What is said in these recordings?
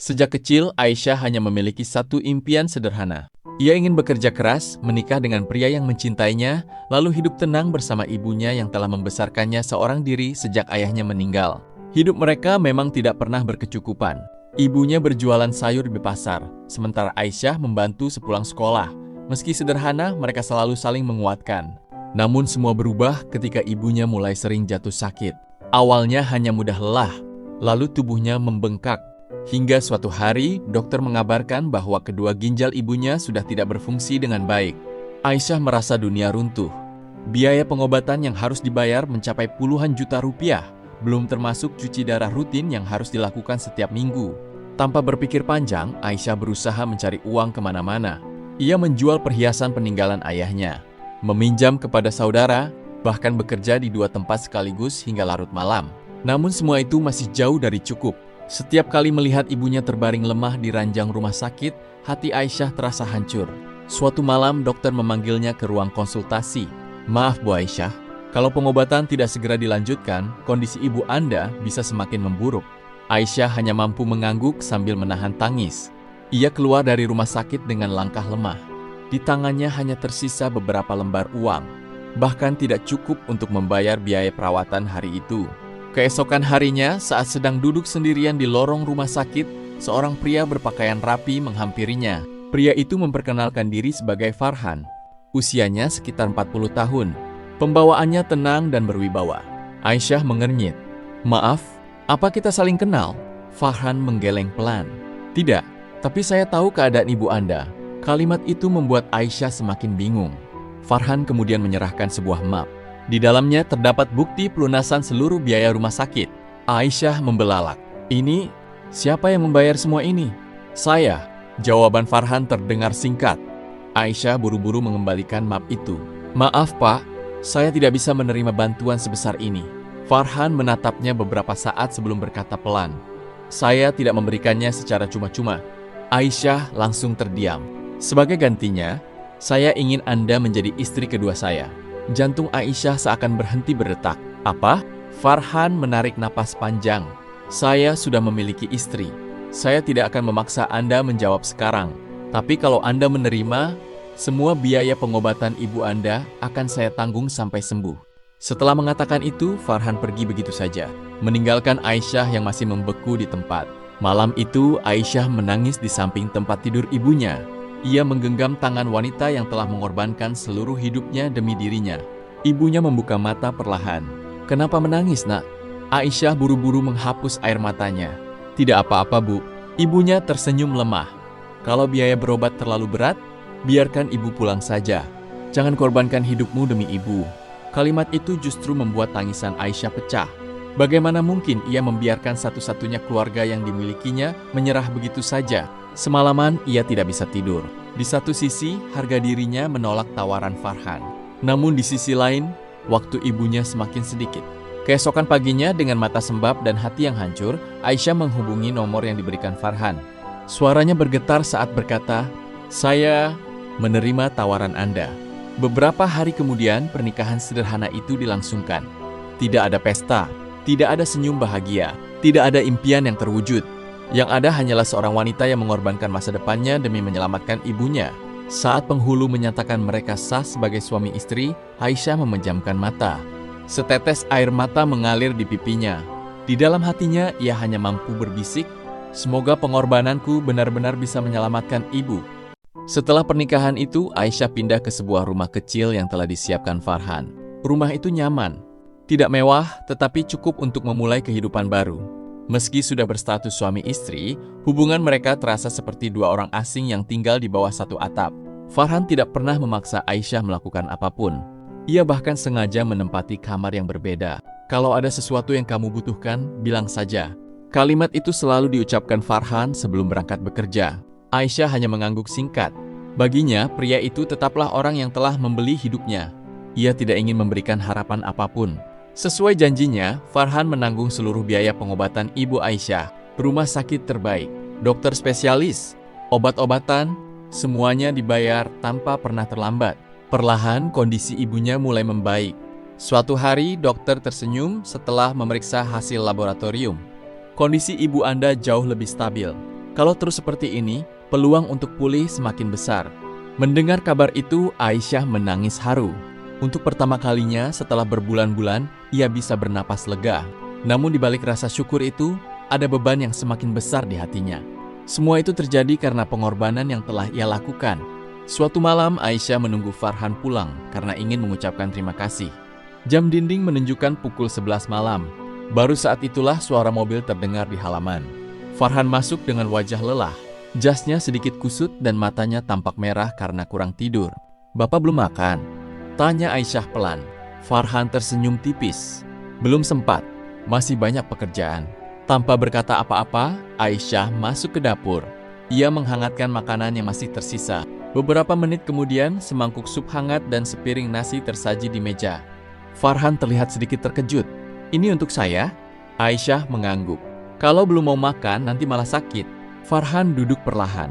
Sejak kecil, Aisyah hanya memiliki satu impian sederhana. Ia ingin bekerja keras, menikah dengan pria yang mencintainya, lalu hidup tenang bersama ibunya yang telah membesarkannya seorang diri sejak ayahnya meninggal. Hidup mereka memang tidak pernah berkecukupan. Ibunya berjualan sayur di pasar, sementara Aisyah membantu sepulang sekolah. Meski sederhana, mereka selalu saling menguatkan. Namun semua berubah ketika ibunya mulai sering jatuh sakit. Awalnya hanya mudah lelah, lalu tubuhnya membengkak. Hingga suatu hari, dokter mengabarkan bahwa kedua ginjal ibunya sudah tidak berfungsi dengan baik. Aisyah merasa dunia runtuh. Biaya pengobatan yang harus dibayar mencapai puluhan juta rupiah, belum termasuk cuci darah rutin yang harus dilakukan setiap minggu. Tanpa berpikir panjang, Aisyah berusaha mencari uang kemana-mana. Ia menjual perhiasan peninggalan ayahnya, meminjam kepada saudara, bahkan bekerja di 2 tempat sekaligus hingga larut malam. Namun semua itu masih jauh dari cukup. Setiap kali melihat ibunya terbaring lemah di ranjang rumah sakit, hati Aisyah terasa hancur. Suatu malam, dokter memanggilnya ke ruang konsultasi. "Maaf Bu Aisyah, kalau pengobatan tidak segera dilanjutkan, kondisi ibu Anda bisa semakin memburuk." Aisyah hanya mampu mengangguk sambil menahan tangis. Ia keluar dari rumah sakit dengan langkah lemah. Di tangannya hanya tersisa beberapa lembar uang, bahkan tidak cukup untuk membayar biaya perawatan hari itu. Keesokan harinya, saat sedang duduk sendirian di lorong rumah sakit, seorang pria berpakaian rapi menghampirinya. Pria itu memperkenalkan diri sebagai Farhan. Usianya sekitar 40 tahun. Pembawaannya tenang dan berwibawa. Aisyah mengernyit. "Maaf, apa kita saling kenal?" Farhan menggeleng pelan. "Tidak, tapi saya tahu keadaan ibu Anda." Kalimat itu membuat Aisyah semakin bingung. Farhan kemudian menyerahkan sebuah map. Di dalamnya terdapat bukti pelunasan seluruh biaya rumah sakit. Aisyah membelalak. "Ini, siapa yang membayar semua ini?" "Saya," jawaban Farhan terdengar singkat. Aisyah buru-buru mengembalikan map itu. "Maaf Pak, saya tidak bisa menerima bantuan sebesar ini." Farhan menatapnya beberapa saat sebelum berkata pelan, "Saya tidak memberikannya secara cuma-cuma." Aisyah langsung terdiam. "Sebagai gantinya, saya ingin Anda menjadi istri kedua saya." Jantung Aisyah seakan berhenti berdetak. "Apa?" Farhan menarik napas panjang. "Saya sudah memiliki istri. Saya tidak akan memaksa Anda menjawab sekarang. Tapi kalau Anda menerima, semua biaya pengobatan ibu Anda akan saya tanggung sampai sembuh." Setelah mengatakan itu, Farhan pergi begitu saja, meninggalkan Aisyah yang masih membeku di tempat. Malam itu, Aisyah menangis di samping tempat tidur ibunya. Ia menggenggam tangan wanita yang telah mengorbankan seluruh hidupnya demi dirinya. Ibunya membuka mata perlahan. "Kenapa menangis, Nak?" Aisyah buru-buru menghapus air matanya. "Tidak apa-apa, Bu." Ibunya tersenyum lemah. "Kalau biaya berobat terlalu berat, biarkan ibu pulang saja. Jangan korbankan hidupmu demi ibu." Kalimat itu justru membuat tangisan Aisyah pecah. Bagaimana mungkin ia membiarkan satu-satunya keluarga yang dimilikinya menyerah begitu saja? Semalaman ia tidak bisa tidur. Di satu sisi, harga dirinya menolak tawaran Farhan. Namun di sisi lain, waktu ibunya semakin sedikit. Keesokan paginya, dengan mata sembab dan hati yang hancur, Aisyah menghubungi nomor yang diberikan Farhan. Suaranya bergetar saat berkata, "Saya menerima tawaran Anda." Beberapa hari kemudian, pernikahan sederhana itu dilangsungkan. Tidak ada pesta, tidak ada senyum bahagia, tidak ada impian yang terwujud. Yang ada hanyalah seorang wanita yang mengorbankan masa depannya demi menyelamatkan ibunya. Saat penghulu menyatakan mereka sah sebagai suami istri, Aisyah memejamkan mata. Setetes air mata mengalir di pipinya. Di dalam hatinya, ia hanya mampu berbisik, "Semoga pengorbananku benar-benar bisa menyelamatkan ibu." Setelah pernikahan itu, Aisyah pindah ke sebuah rumah kecil yang telah disiapkan Farhan. Rumah itu nyaman. Tidak mewah, tetapi cukup untuk memulai kehidupan baru. Meski sudah berstatus suami istri, hubungan mereka terasa seperti dua orang asing yang tinggal di bawah satu atap. Farhan tidak pernah memaksa Aisyah melakukan apapun. Ia bahkan sengaja menempati kamar yang berbeda. "Kalau ada sesuatu yang kamu butuhkan, bilang saja." Kalimat itu selalu diucapkan Farhan sebelum berangkat bekerja. Aisyah hanya mengangguk singkat. Baginya, pria itu tetaplah orang yang telah membeli hidupnya. Ia tidak ingin memberikan harapan apapun. Sesuai janjinya, Farhan menanggung seluruh biaya pengobatan ibu Aisyah, rumah sakit terbaik, dokter spesialis, obat-obatan, semuanya dibayar tanpa pernah terlambat. Perlahan, kondisi ibunya mulai membaik. Suatu hari, dokter tersenyum setelah memeriksa hasil laboratorium. "Kondisi ibu Anda jauh lebih stabil. Kalau terus seperti ini, peluang untuk pulih semakin besar. Mendengar kabar itu, Aisyah menangis haru. Untuk pertama kalinya setelah berbulan-bulan, ia bisa bernapas lega. Namun di balik rasa syukur itu, ada beban yang semakin besar di hatinya. Semua itu terjadi karena pengorbanan yang telah ia lakukan. Suatu malam, Aisyah menunggu Farhan pulang karena ingin mengucapkan terima kasih. Jam dinding menunjukkan pukul 11 malam. Baru saat itulah suara mobil terdengar di halaman. Farhan masuk dengan wajah lelah. Jasnya sedikit kusut dan matanya tampak merah karena kurang tidur. "Bapak belum makan?" tanya Aisyah pelan. Farhan tersenyum tipis. "Belum sempat, masih banyak pekerjaan." Tanpa berkata apa-apa, Aisyah masuk ke dapur. Ia menghangatkan makanan yang masih tersisa. Beberapa menit kemudian, semangkuk sup hangat dan sepiring nasi tersaji di meja. Farhan terlihat sedikit terkejut. "Ini untuk saya?" Aisyah mengangguk. "Kalau belum mau makan, nanti malah sakit." Farhan duduk perlahan.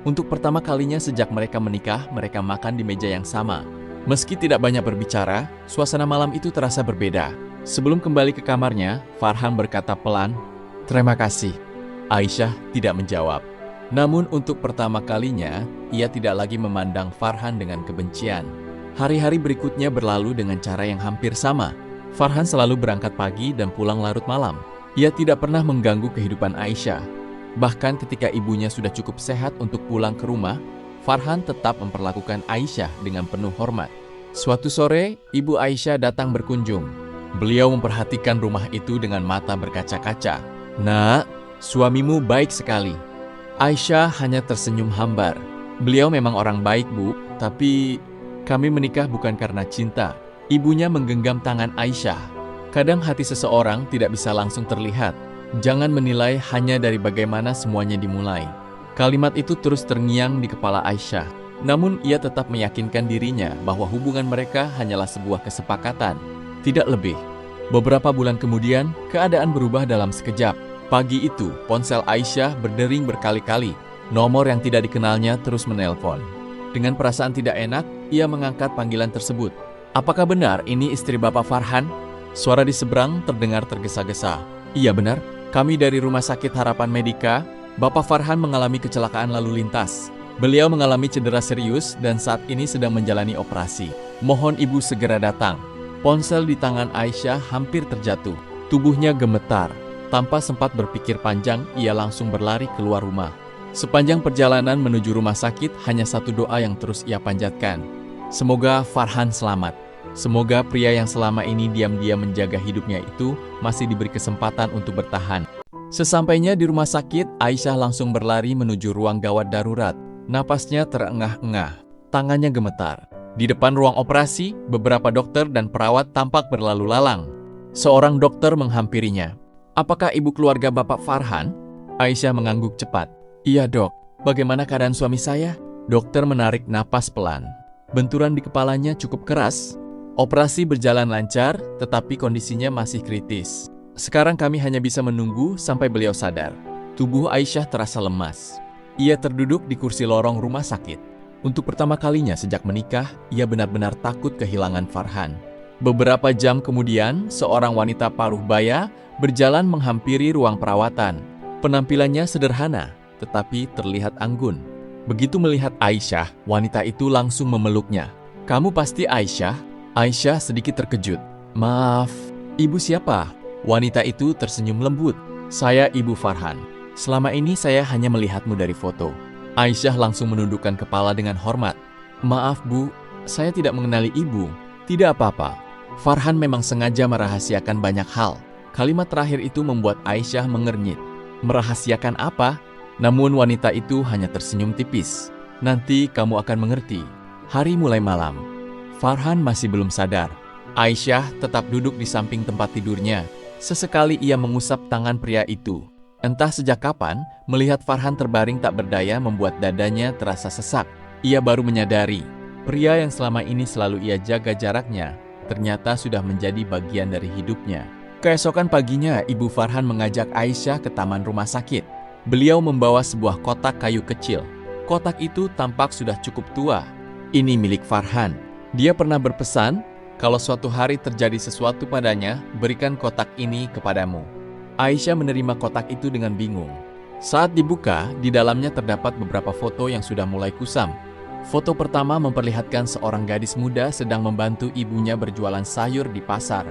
Untuk pertama kalinya sejak mereka menikah, mereka makan di meja yang sama. Meski tidak banyak berbicara, suasana malam itu terasa berbeda. Sebelum kembali ke kamarnya, Farhan berkata pelan, "Terima kasih." Aisyah tidak menjawab. Namun untuk pertama kalinya, ia tidak lagi memandang Farhan dengan kebencian. Hari-hari berikutnya berlalu dengan cara yang hampir sama. Farhan selalu berangkat pagi dan pulang larut malam. Ia tidak pernah mengganggu kehidupan Aisyah. Bahkan ketika ibunya sudah cukup sehat untuk pulang ke rumah, Farhan tetap memperlakukan Aisyah dengan penuh hormat. Suatu sore, ibu Aisyah datang berkunjung. Beliau memperhatikan rumah itu dengan mata berkaca-kaca. "Nak, suamimu baik sekali." Aisyah hanya tersenyum hambar. "Beliau memang orang baik, Bu, tapi kami menikah bukan karena cinta." Ibunya menggenggam tangan Aisyah. Kadang hati seseorang tidak bisa langsung terlihat. Jangan menilai hanya dari bagaimana semuanya dimulai. Kalimat itu terus terngiang di kepala Aisyah. Namun ia tetap meyakinkan dirinya bahwa hubungan mereka hanyalah sebuah kesepakatan, tidak lebih. Beberapa bulan kemudian, keadaan berubah dalam sekejap. Pagi itu, ponsel Aisyah berdering berkali-kali. Nomor yang tidak dikenalnya terus menelpon. Dengan perasaan tidak enak, ia mengangkat panggilan tersebut. "Apakah benar ini istri Bapak Farhan?" Suara di seberang terdengar tergesa-gesa. "Iya benar. Kami dari Rumah Sakit Harapan Medika. Bapak Farhan mengalami kecelakaan lalu lintas. Beliau mengalami cedera serius dan saat ini sedang menjalani operasi. Mohon ibu segera datang." Ponsel di tangan Aisyah hampir terjatuh. Tubuhnya gemetar. Tanpa sempat berpikir panjang, ia langsung berlari keluar rumah. Sepanjang perjalanan menuju rumah sakit, hanya satu doa yang terus ia panjatkan. Semoga Farhan selamat. Semoga pria yang selama ini diam-diam menjaga hidupnya itu masih diberi kesempatan untuk bertahan. Sesampainya di rumah sakit, Aisyah langsung berlari menuju ruang gawat darurat. Napasnya terengah-engah, tangannya gemetar. Di depan ruang operasi, beberapa dokter dan perawat tampak berlalu lalang. Seorang dokter menghampirinya. "Apakah ibu keluarga Bapak Farhan?" Aisyah mengangguk cepat. "Iya dok, bagaimana keadaan suami saya?" Dokter menarik napas pelan. Benturan di kepalanya cukup keras. Operasi berjalan lancar, tetapi kondisinya masih kritis. Sekarang kami hanya bisa menunggu sampai beliau sadar. Tubuh Aisyah terasa lemas. Ia terduduk di kursi lorong rumah sakit. Untuk pertama kalinya sejak menikah, ia benar-benar takut kehilangan Farhan. Beberapa jam kemudian, seorang wanita paruh baya berjalan menghampiri ruang perawatan. Penampilannya sederhana, tetapi terlihat anggun. Begitu melihat Aisyah, wanita itu langsung memeluknya. "Kamu pasti Aisyah?" Aisyah sedikit terkejut. "Maaf, ibu siapa?" Wanita itu tersenyum lembut. "Saya Ibu Farhan. Selama ini saya hanya melihatmu dari foto." Aisyah langsung menundukkan kepala dengan hormat. "Maaf Bu, saya tidak mengenali ibu." "Tidak apa-apa." Farhan memang sengaja merahasiakan banyak hal. Kalimat terakhir itu membuat Aisyah mengernyit. Merahasiakan apa? Namun wanita itu hanya tersenyum tipis. "Nanti kamu akan mengerti." Hari mulai malam. Farhan masih belum sadar. Aisyah tetap duduk di samping tempat tidurnya. Sesekali ia mengusap tangan pria itu. Entah sejak kapan, melihat Farhan terbaring tak berdaya membuat dadanya terasa sesak. Ia baru menyadari, pria yang selama ini selalu ia jaga jaraknya, ternyata sudah menjadi bagian dari hidupnya. Keesokan paginya, Ibu Farhan mengajak Aisyah ke taman rumah sakit. Beliau membawa sebuah kotak kayu kecil. Kotak itu tampak sudah cukup tua. Ini milik Farhan. Dia pernah berpesan, kalau suatu hari terjadi sesuatu padanya, berikan kotak ini kepadamu. Aisyah menerima kotak itu dengan bingung. Saat dibuka, di dalamnya terdapat beberapa foto yang sudah mulai kusam. Foto pertama memperlihatkan seorang gadis muda sedang membantu ibunya berjualan sayur di pasar.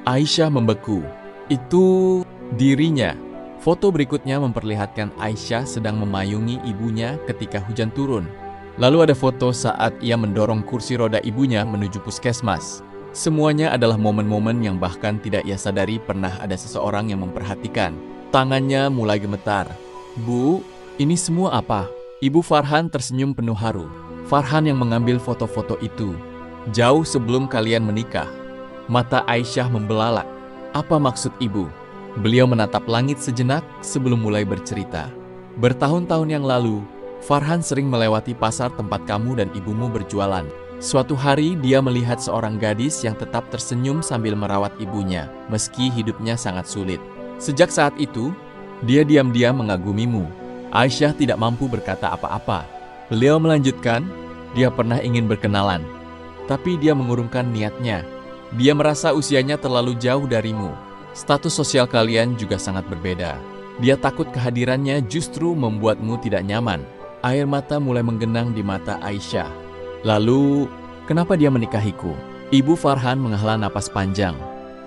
Aisyah membeku. Itu dirinya. Foto berikutnya memperlihatkan Aisyah sedang memayungi ibunya ketika hujan turun. Lalu ada foto saat ia mendorong kursi roda ibunya menuju puskesmas. Semuanya adalah momen-momen yang bahkan tidak ia sadari pernah ada seseorang yang memperhatikan. Tangannya mulai gemetar. "Bu, ini semua apa?" Ibu Farhan tersenyum penuh haru. Farhan yang mengambil foto-foto itu. "Jauh sebelum kalian menikah." Mata Aisyah membelalak. "Apa maksud ibu?" Beliau menatap langit sejenak sebelum mulai bercerita. "Bertahun-tahun yang lalu, Farhan sering melewati pasar tempat kamu dan ibumu berjualan. Suatu hari dia melihat seorang gadis yang tetap tersenyum sambil merawat ibunya, meski hidupnya sangat sulit. Sejak saat itu, dia diam-diam mengagumimu." Aisyah tidak mampu berkata apa-apa. Beliau melanjutkan, "Dia pernah ingin berkenalan, tapi dia mengurungkan niatnya. Dia merasa usianya terlalu jauh darimu. Status sosial kalian juga sangat berbeda. Dia takut kehadirannya justru membuatmu tidak nyaman." Air mata mulai menggenang di mata Aisyah. "Lalu, kenapa dia menikahiku?" Ibu Farhan menghela napas panjang.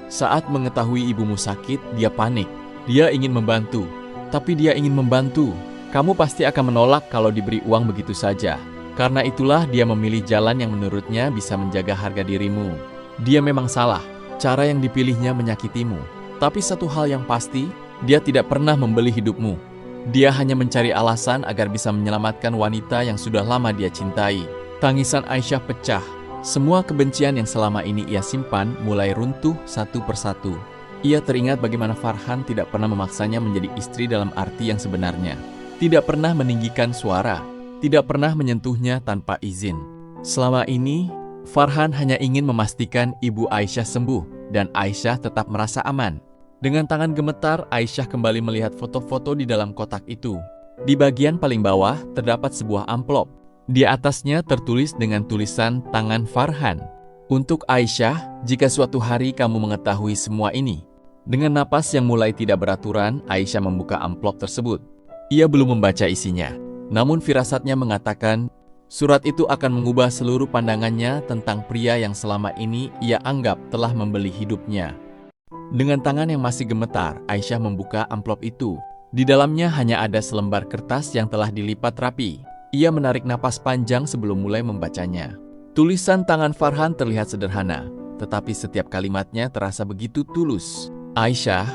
"Saat mengetahui ibumu sakit, dia panik. Dia ingin membantu. Tapi dia ingin membantu. Kamu pasti akan menolak kalau diberi uang begitu saja. Karena itulah dia memilih jalan yang menurutnya bisa menjaga harga dirimu. Dia memang salah. Cara yang dipilihnya menyakitimu. Tapi satu hal yang pasti, dia tidak pernah membeli hidupmu. Dia hanya mencari alasan agar bisa menyelamatkan wanita yang sudah lama dia cintai." Tangisan Aisyah pecah. Semua kebencian yang selama ini ia simpan mulai runtuh satu persatu. Ia teringat bagaimana Farhan tidak pernah memaksanya menjadi istri dalam arti yang sebenarnya. Tidak pernah meninggikan suara, tidak pernah menyentuhnya tanpa izin. Selama ini, Farhan hanya ingin memastikan ibu Aisyah sembuh dan Aisyah tetap merasa aman. Dengan tangan gemetar, Aisyah kembali melihat foto-foto di dalam kotak itu. Di bagian paling bawah terdapat sebuah amplop. Di atasnya tertulis dengan tulisan tangan Farhan. "Untuk Aisyah, jika suatu hari kamu mengetahui semua ini." Dengan napas yang mulai tidak beraturan, Aisyah membuka amplop tersebut. Ia belum membaca isinya. Namun firasatnya mengatakan, surat itu akan mengubah seluruh pandangannya tentang pria yang selama ini ia anggap telah membeli hidupnya. Dengan tangan yang masih gemetar, Aisyah membuka amplop itu. Di dalamnya hanya ada selembar kertas yang telah dilipat rapi. Ia menarik napas panjang sebelum mulai membacanya. Tulisan tangan Farhan terlihat sederhana, tetapi setiap kalimatnya terasa begitu tulus. "Aisyah,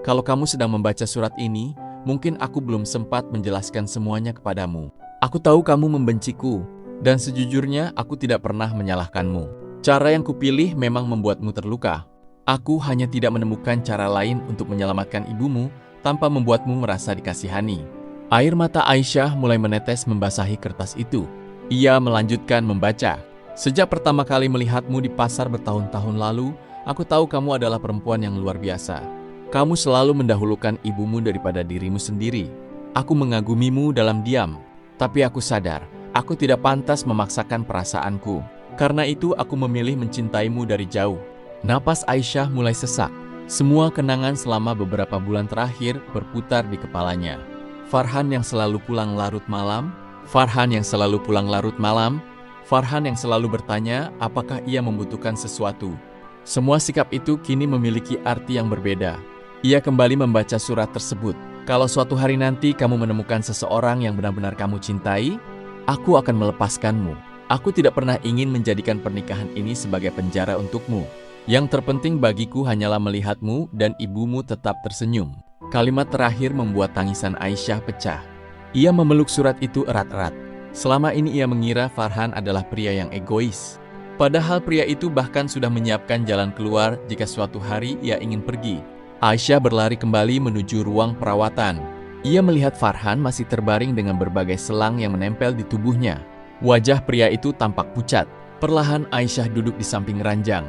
kalau kamu sedang membaca surat ini, mungkin aku belum sempat menjelaskan semuanya kepadamu. Aku tahu kamu membenciku, dan sejujurnya aku tidak pernah menyalahkanmu. Cara yang kupilih memang membuatmu terluka. Aku hanya tidak menemukan cara lain untuk menyelamatkan ibumu tanpa membuatmu merasa dikasihani." Air mata Aisyah mulai menetes membasahi kertas itu. Ia melanjutkan membaca. "Sejak pertama kali melihatmu di pasar bertahun-tahun lalu, aku tahu kamu adalah perempuan yang luar biasa. Kamu selalu mendahulukan ibumu daripada dirimu sendiri. Aku mengagumimu dalam diam, tapi aku sadar, aku tidak pantas memaksakan perasaanku. Karena itu aku memilih mencintaimu dari jauh." Napas Aisyah mulai sesak. Semua kenangan selama beberapa bulan terakhir berputar di kepalanya. Farhan yang selalu pulang larut malam, Farhan yang selalu pulang larut malam, Farhan yang selalu bertanya apakah ia membutuhkan sesuatu. Semua sikap itu kini memiliki arti yang berbeda. Ia kembali membaca surat tersebut. "Kalau suatu hari nanti kamu menemukan seseorang yang benar-benar kamu cintai, aku akan melepaskanmu. Aku tidak pernah ingin menjadikan pernikahan ini sebagai penjara untukmu. Yang terpenting bagiku hanyalah melihatmu dan ibumu tetap tersenyum." Kalimat terakhir membuat tangisan Aisyah pecah. Ia memeluk surat itu erat-erat. Selama ini ia mengira Farhan adalah pria yang egois. Padahal pria itu bahkan sudah menyiapkan jalan keluar jika suatu hari ia ingin pergi. Aisyah berlari kembali menuju ruang perawatan. Ia melihat Farhan masih terbaring dengan berbagai selang yang menempel di tubuhnya. Wajah pria itu tampak pucat. Perlahan Aisyah duduk di samping ranjang.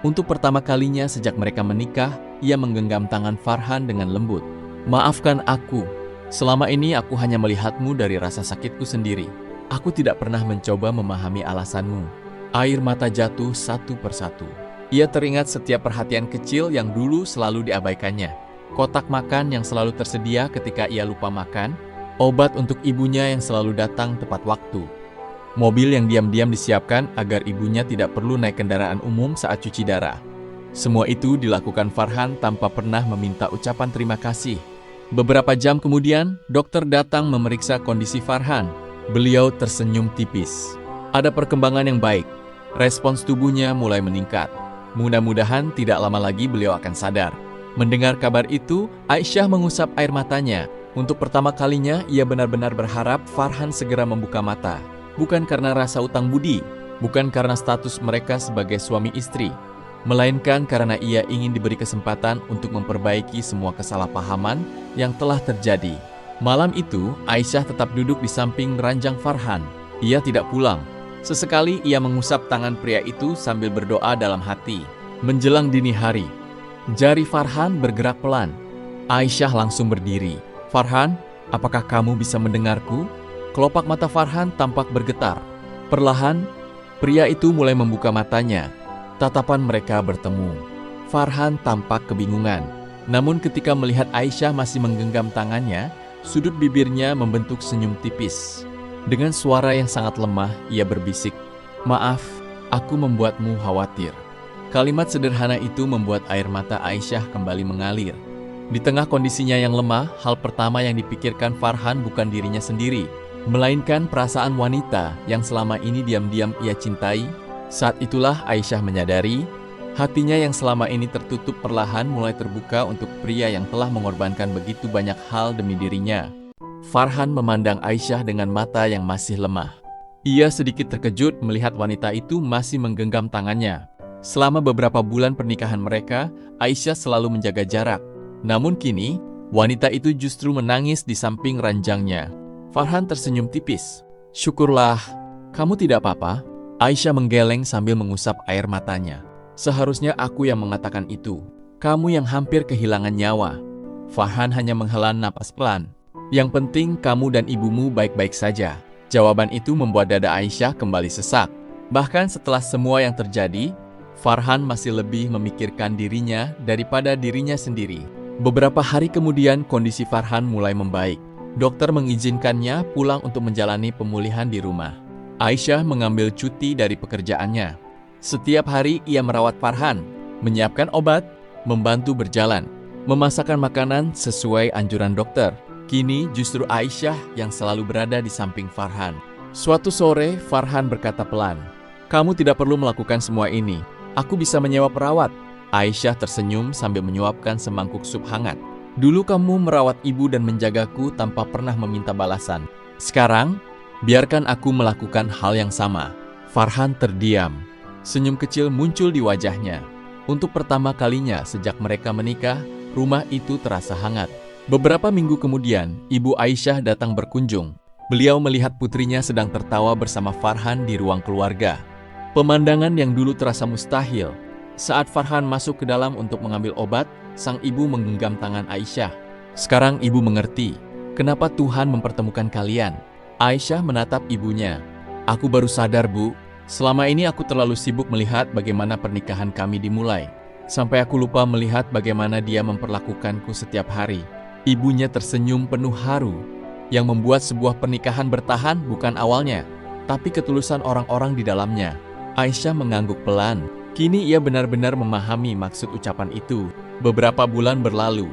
Untuk pertama kalinya sejak mereka menikah, ia menggenggam tangan Farhan dengan lembut. "Maafkan aku. Selama ini aku hanya melihatmu dari rasa sakitku sendiri. Aku tidak pernah mencoba memahami alasanmu." Air mata jatuh satu persatu. Ia teringat setiap perhatian kecil yang dulu selalu diabaikannya. kotak makan yang selalu tersedia ketika ia lupa makan, obat untuk ibunya yang selalu datang tepat waktu, mobil yang diam-diam disiapkan agar ibunya tidak perlu naik kendaraan umum saat cuci darah. Semua itu dilakukan Farhan tanpa pernah meminta ucapan terima kasih. Beberapa jam kemudian, dokter datang memeriksa kondisi Farhan. Beliau tersenyum tipis. Ada perkembangan yang baik. Respons tubuhnya mulai meningkat. Mudah-mudahan tidak lama lagi beliau akan sadar. Mendengar kabar itu, Aisyah mengusap air matanya. Untuk pertama kalinya, ia benar-benar berharap Farhan segera membuka mata. Bukan karena rasa utang budi, bukan karena status mereka sebagai suami istri, melainkan karena ia ingin diberi kesempatan untuk memperbaiki semua kesalahpahaman yang telah terjadi. Malam itu, Aisyah tetap duduk di samping ranjang Farhan. Ia tidak pulang. Sesekali ia mengusap tangan pria itu sambil berdoa dalam hati. Menjelang dini hari, jari Farhan bergerak pelan. Aisyah langsung berdiri. "Farhan, apakah kamu bisa mendengarku?" Kelopak mata Farhan tampak bergetar. Perlahan, pria itu mulai membuka matanya. Tatapan mereka bertemu. Farhan tampak kebingungan. Namun ketika melihat Aisyah masih menggenggam tangannya, sudut bibirnya membentuk senyum tipis. Dengan suara yang sangat lemah, ia berbisik, "Maaf, aku membuatmu khawatir." Kalimat sederhana itu membuat air mata Aisyah kembali mengalir. Di tengah kondisinya yang lemah, hal pertama yang dipikirkan Farhan bukan dirinya sendiri, melainkan perasaan wanita yang selama ini diam-diam ia cintai. Saat itulah Aisyah menyadari, hatinya yang selama ini tertutup perlahan mulai terbuka untuk pria yang telah mengorbankan begitu banyak hal demi dirinya. Farhan memandang Aisyah dengan mata yang masih lemah. Ia sedikit terkejut melihat wanita itu masih menggenggam tangannya. Selama beberapa bulan pernikahan mereka, Aisyah selalu menjaga jarak. Namun kini, wanita itu justru menangis di samping ranjangnya. Farhan tersenyum tipis. "Syukurlah, kamu tidak apa-apa." Aisyah menggeleng sambil mengusap air matanya. "Seharusnya aku yang mengatakan itu. Kamu yang hampir kehilangan nyawa." Farhan hanya menghela napas pelan. "Yang penting kamu dan ibumu baik-baik saja." Jawaban itu membuat dada Aisyah kembali sesak. Bahkan setelah semua yang terjadi, Farhan masih lebih memikirkan dirinya daripada dirinya sendiri. Beberapa hari kemudian kondisi Farhan mulai membaik. Dokter mengizinkannya pulang untuk menjalani pemulihan di rumah. Aisyah mengambil cuti dari pekerjaannya. Setiap hari ia merawat Farhan, menyiapkan obat, membantu berjalan, memasakkan makanan sesuai anjuran dokter. Kini justru Aisyah yang selalu berada di samping Farhan. Suatu sore, Farhan berkata pelan, "Kamu tidak perlu melakukan semua ini. Aku bisa menyewa perawat." Aisyah tersenyum sambil menyuapkan semangkuk sup hangat. "Dulu kamu merawat ibu dan menjagaku tanpa pernah meminta balasan. Sekarang, biarkan aku melakukan hal yang sama." Farhan terdiam. Senyum kecil muncul di wajahnya. Untuk pertama kalinya sejak mereka menikah, rumah itu terasa hangat. Beberapa minggu kemudian, ibu Aisyah datang berkunjung. Beliau melihat putrinya sedang tertawa bersama Farhan di ruang keluarga. Pemandangan yang dulu terasa mustahil. Saat Farhan masuk ke dalam untuk mengambil obat, sang ibu menggenggam tangan Aisyah. "Sekarang ibu mengerti kenapa Tuhan mempertemukan kalian." Aisyah menatap ibunya. "Aku baru sadar, Bu. Selama ini aku terlalu sibuk melihat bagaimana pernikahan kami dimulai. Sampai aku lupa melihat bagaimana dia memperlakukanku setiap hari." Ibunya tersenyum penuh haru. Yang membuat sebuah pernikahan bertahan bukan awalnya, tapi ketulusan orang-orang di dalamnya. Aisyah mengangguk pelan. Kini ia benar-benar memahami maksud ucapan itu. Beberapa bulan berlalu.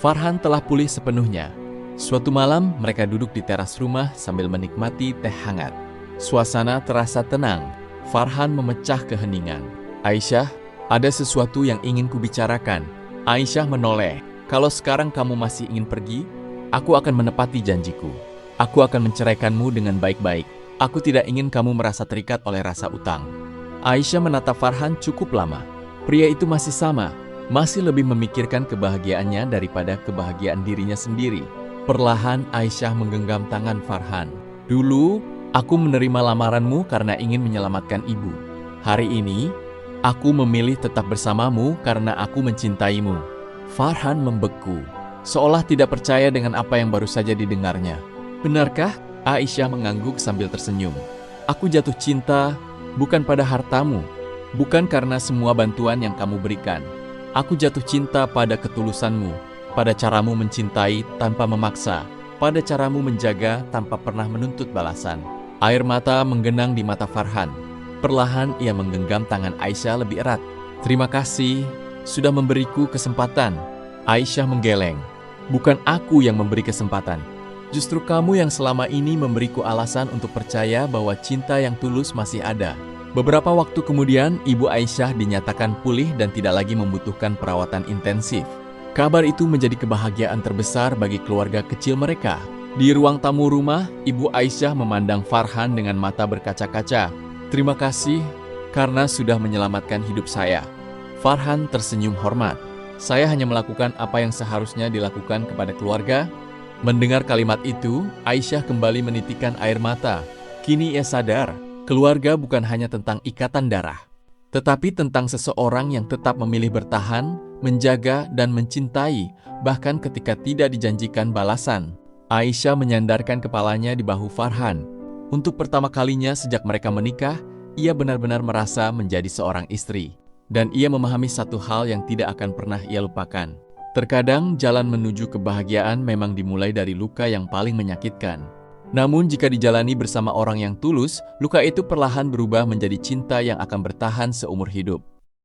Farhan telah pulih sepenuhnya. Suatu malam, mereka duduk di teras rumah sambil menikmati teh hangat. Suasana terasa tenang. Farhan memecah keheningan. "Aisyah, ada sesuatu yang ingin kubicarakan." Aisyah menoleh. "Kalau sekarang kamu masih ingin pergi, aku akan menepati janjiku. Aku akan menceraikanmu dengan baik-baik. Aku tidak ingin kamu merasa terikat oleh rasa utang." Aisyah menatap Farhan cukup lama. Pria itu masih sama, masih lebih memikirkan kebahagiaannya daripada kebahagiaan dirinya sendiri. Perlahan Aisyah menggenggam tangan Farhan. "Dulu, aku menerima lamaranmu karena ingin menyelamatkan ibu. Hari ini, aku memilih tetap bersamamu karena aku mencintaimu." Farhan membeku, seolah tidak percaya dengan apa yang baru saja didengarnya. "Benarkah?" Aisyah mengangguk sambil tersenyum. "Aku jatuh cinta bukan pada hartamu, bukan karena semua bantuan yang kamu berikan. Aku jatuh cinta pada ketulusanmu. pada caramu mencintai tanpa memaksa, pada caramu menjaga tanpa pernah menuntut balasan. Air mata menggenang di mata Farhan. Perlahan ia menggenggam tangan Aisyah lebih erat. Terima kasih, sudah memberiku kesempatan. Aisyah menggeleng. Bukan aku yang memberi kesempatan. Justru kamu yang selama ini memberiku alasan untuk percaya bahwa cinta yang tulus masih ada. Beberapa waktu kemudian, Ibu Aisyah dinyatakan pulih dan tidak lagi membutuhkan perawatan intensif. Kabar itu menjadi kebahagiaan terbesar bagi keluarga kecil mereka. Di ruang tamu rumah, Ibu Aisyah memandang Farhan dengan mata berkaca-kaca. Terima kasih karena sudah menyelamatkan hidup saya. Farhan tersenyum hormat. Saya hanya melakukan apa yang seharusnya dilakukan kepada keluarga. Mendengar kalimat itu, Aisyah kembali menitikkan air mata. Kini ia sadar, keluarga bukan hanya tentang ikatan darah, tetapi tentang seseorang yang tetap memilih bertahan, menjaga, dan mencintai, bahkan ketika tidak dijanjikan balasan. Aisyah menyandarkan kepalanya di bahu Farhan. Untuk pertama kalinya sejak mereka menikah, ia benar-benar merasa menjadi seorang istri. Dan ia memahami satu hal yang tidak akan pernah ia lupakan. Terkadang jalan menuju kebahagiaan memang dimulai dari luka yang paling menyakitkan. Namun jika dijalani bersama orang yang tulus, luka itu perlahan berubah menjadi cinta yang akan bertahan seumur hidup.